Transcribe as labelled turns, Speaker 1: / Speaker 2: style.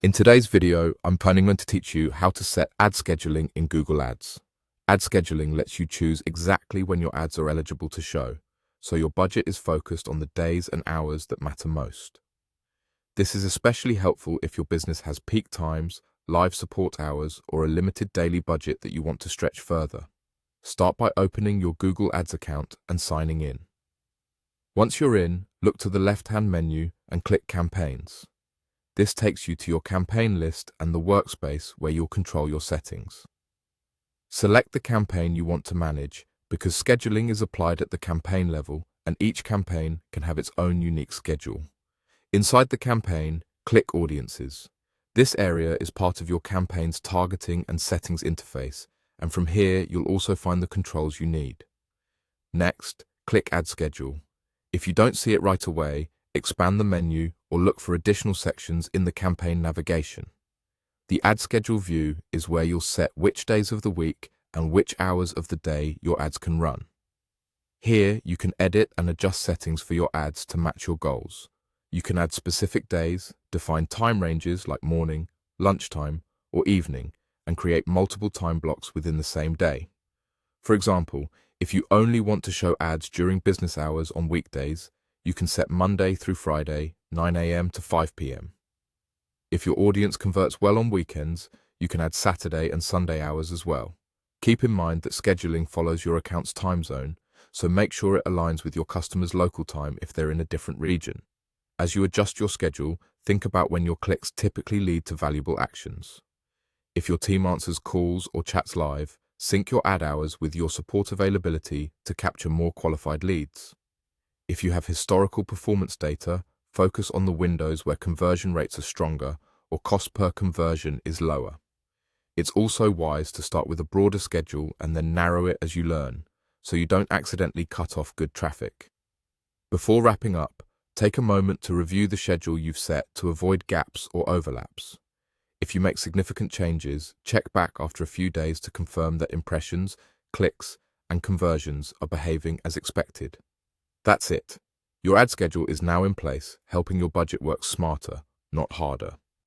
Speaker 1: In today's video, I'm planning to teach you how to set ad scheduling in Google Ads. Ad scheduling lets you choose exactly when your ads are eligible to show, so your budget is focused on the days and hours that matter most. This is especially helpful if your business has peak times, live support hours, or a limited daily budget that you want to stretch further. Start by opening your Google Ads account and signing in. Once you're in, look to the left-hand menu and click Campaigns. This takes you to your campaign list and the workspace where you'll control your settings. Select the campaign you want to manage because scheduling is applied at the campaign level and each campaign can have its own unique schedule. Inside the campaign, click Audiences. This area is part of your campaign's targeting and settings interface, and from here you'll also find the controls you need. Next, click Ad Schedule. If you don't see it right away, expand the menu or look for additional sections in the campaign navigation. The Ad Schedule view is where you'll set which days of the week and which hours of the day your ads can run. Here, you can edit and adjust settings for your ads to match your goals. You can add specific days, define time ranges like morning, lunchtime, or evening, and create multiple time blocks within the same day. For example, if you only want to show ads during business hours on weekdays, you can set Monday through Friday, 9 a.m. to 5 p.m. If your audience converts well on weekends, you can add Saturday and Sunday hours as well. Keep in mind that scheduling follows your account's time zone, so make sure it aligns with your customers' local time if they're in a different region. As you adjust your schedule, think about when your clicks typically lead to valuable actions. If your team answers calls or chats live, sync your ad hours with your support availability to capture more qualified leads. If you have historical performance data, focus on the windows where conversion rates are stronger or cost per conversion is lower. It's also wise to start with a broader schedule and then narrow it as you learn, so you don't accidentally cut off good traffic. Before wrapping up, take a moment to review the schedule you've set to avoid gaps or overlaps. If you make significant changes, check back after a few days to confirm that impressions, clicks, and conversions are behaving as expected. That's it. Your ad schedule is now in place, helping your budget work smarter, not harder.